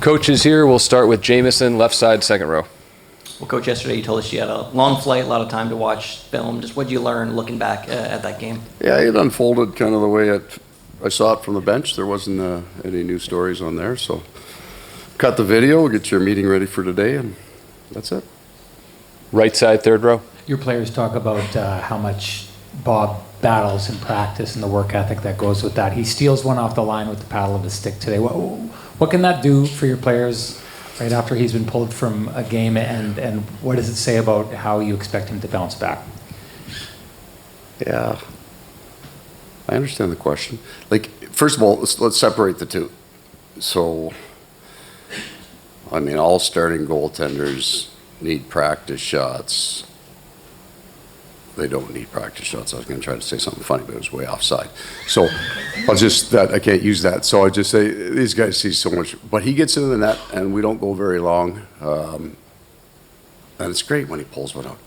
coaches here. We'll start with Jamison, left side, second row. Well, Coach, yesterday you told us you had a long flight, a lot of time to watch film. Just what did you learn looking back at that game? Yeah, it unfolded kind of the way I saw it from the bench. There wasn't any new stories on there, so cut the video, get your meeting ready for today, and that's it. Right side, third row. Your players talk about how much Bob battles in practice and the work ethic that goes with that. He steals one off the line with the paddle of his stick today. What can that do for your players right after he's been pulled from a game, and what does it say about how you expect him to bounce back? Yeah, I understand the question. Like, first of all, let's separate the two. So, I mean, all starting goaltenders need practice shots. They don't need practice shots. I was going to try to say something funny, but it was way offside. So I can't use that. So I just say these guys see so much. But he gets into the net, and we don't go very long. And it's great when he pulls one out.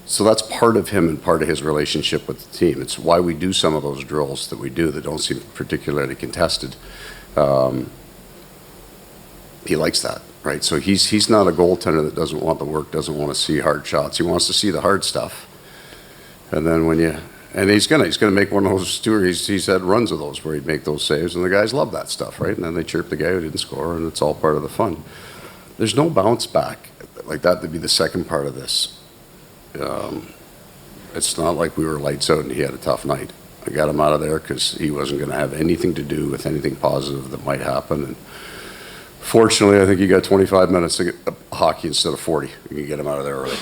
So that's part of him and part of his relationship with the team. It's why we do some of those drills that we do that don't seem particularly contested. He likes that. Right, so he's not a goaltender that doesn't want the work, doesn't want to see hard shots. He wants to see the hard stuff. And then he's gonna make one of those too. He's had runs of those where he'd make those saves, and the guys love that stuff, right? And then they chirp the guy who didn't score, and it's all part of the fun. There's no bounce back like that. To be the second part of this. It's not like we were lights out and he had a tough night. I got him out of there because he wasn't going to have anything to do with anything positive that might happen. And fortunately, I think he got 25 minutes to get hockey instead of 40. We can get him out of there early.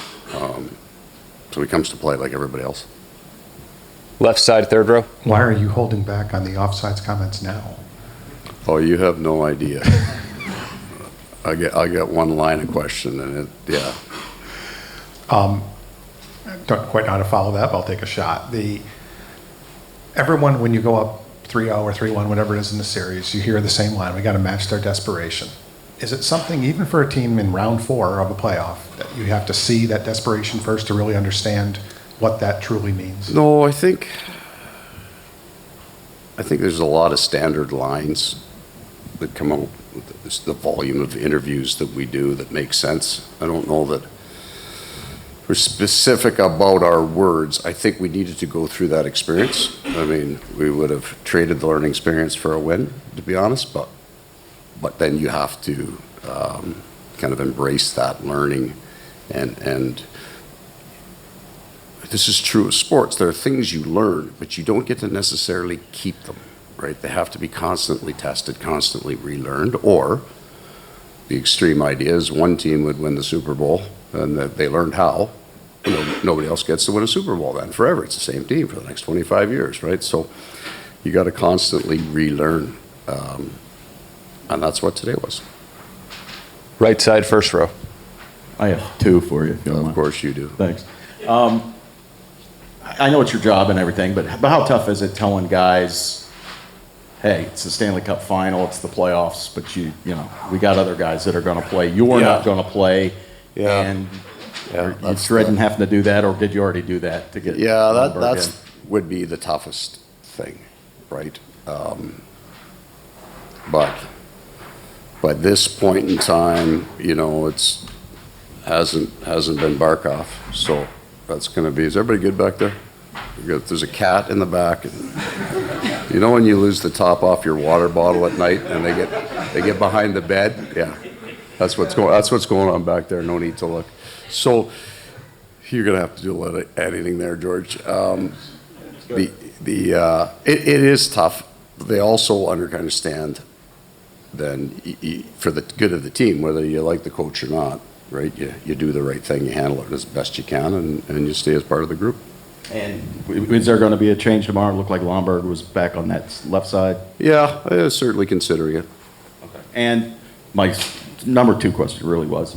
So he comes to play like everybody else. Left side, third row. Why are you holding back on the offsides comments now? Oh, you have no idea. I get one line of question, and yeah. Don't quite know how to follow that, but I'll take a shot. Everyone, when you go up 3-0 or 3-1, whatever it is in the series, you hear the same line, we got to match their desperation. Is it something, even for a team in round 4 of a playoff, that you have to see that desperation first to really understand what that truly means? No, I think there's a lot of standard lines that come out with the volume of interviews that we do that make sense. I don't know that we're specific about our words. I think we needed to go through that experience. I mean, we would have traded the learning experience for a win, to be honest, but then you have to kind of embrace that learning, and this is true of sports. There are things you learn, but you don't get to necessarily keep them, right? They have to be constantly tested, constantly relearned, or the extreme idea is one team would win the Super Bowl and that they learned how. Nobody else gets to win a Super Bowl then forever. It's the same team for the next 25 years, right? So you got to constantly relearn, and that's what today was. Right side, first row. I have two for you. If you don't Of mind. course you do. Thanks. I know it's your job and everything, but how tough is it telling guys, hey, it's the Stanley Cup final, it's the playoffs, but you know, we got other guys that are going to play. You're not going to play, and are you dreading having to do that, or did you already do that to get? Yeah, that would be the toughest thing, right? But this point in time, you know, it's hasn't been Barkov, so that's going to be. Is everybody good back there? There's a cat in the back. And, you know when you lose the top off your water bottle at night and they get behind the bed? Yeah, that's what's going on back there. No need to look. So you're going to have to do a lot of editing there, George. It is tough. They also understand then for the good of the team, whether you like the coach or not, right? You do the right thing, you handle it as best you can, and you stay as part of the group. And is there going to be a change tomorrow? It looked like Lomberg was back on that left side. Yeah, I was certainly considering it. Okay. And my number 2 question really was,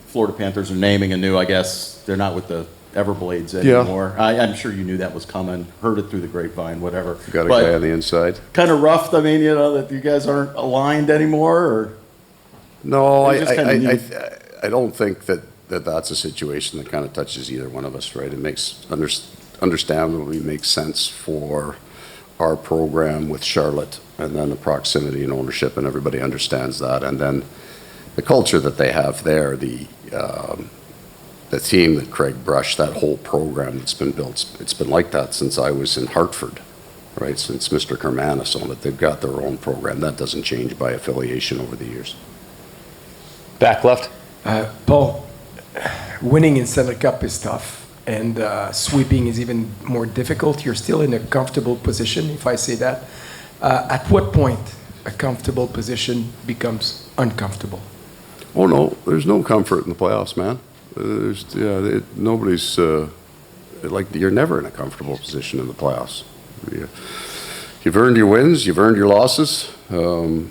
Florida Panthers are naming a new, I guess, they're not with the Everblades anymore. Yeah. I'm sure you knew that was coming, heard it through the grapevine, whatever. Got a guy on the inside. Kind of rough, I mean, you know, that you guys aren't aligned anymore, or? No, I don't think that's a situation that kind of touches either one of us, right? It makes understandably makes sense for our program with Charlotte, and then the proximity and ownership, and everybody understands that. And then the culture that they have there, the team that Craig brushed, that whole program that's been built, it's been like that since I was in Hartford, right? Since Mr. Kermanis owned it, they've got their own program. That doesn't change by affiliation over the years. Back left. Paul, winning in Stanley Cup is tough, and sweeping is even more difficult. You're still in a comfortable position, if I say that. At what point a comfortable position becomes uncomfortable? Oh, no, there's no comfort in the playoffs, man. Nobody's, like, you're never in a comfortable position in the playoffs. You've earned your wins, you've earned your losses, and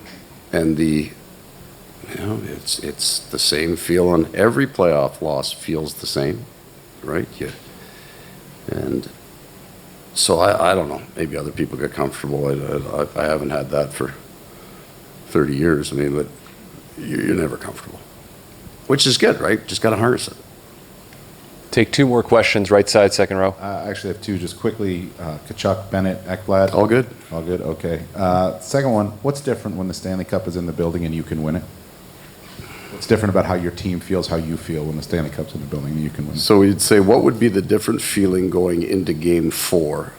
it's the same feeling. Every playoff loss feels the same, right? And so I don't know. Maybe other people get comfortable. I haven't had that for 30 years. I mean, but you're never comfortable, which is good, right? Just got to harness it. Take 2 more questions, right side, second row. I actually have 2 just quickly. Kachuk, Bennett, Ekblad. All good? All good, okay. Second one, what's different when the Stanley Cup is in the building and you can win it? What's different about how your team feels, how you feel when the Stanley Cup's in the building and you can win it? So we'd say, what would be the different feeling going into Game 4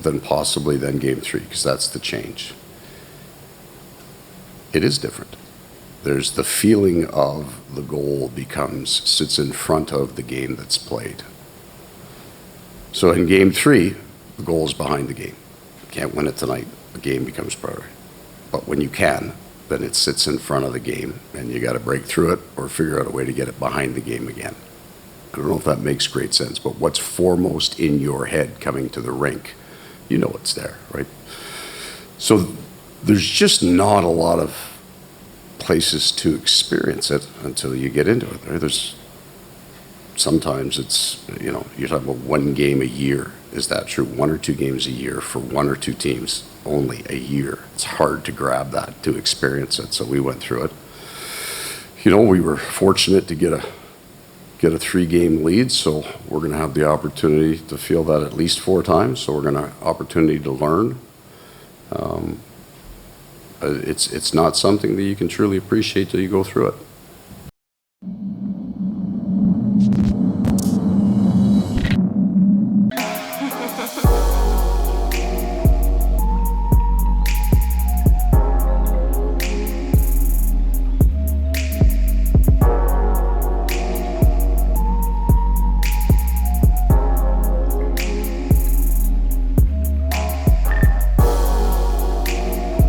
than possibly then Game 3? Because that's the change. It is different. There's the feeling of the goal sits in front of the game that's played. So in Game 3, the goal is behind the game. You can't win it tonight. The game becomes priority. But when you can, then it sits in front of the game, and you got to break through it or figure out a way to get it behind the game again. I don't know if that makes great sense, but what's foremost in your head coming to the rink, you know it's there, right? So there's just not a lot of places to experience it until you get into it. There's sometimes it's, you're talking about one game a year. Is that true? 1 or 2 games a year for 1 or 2 teams, only a year. It's hard to grab that, to experience it. So we went through it. We were fortunate to get a 3-game lead, so we're going to have the opportunity to feel that at least 4 times. So we're going to have opportunity to learn. It's not something that you can truly appreciate till you go through it.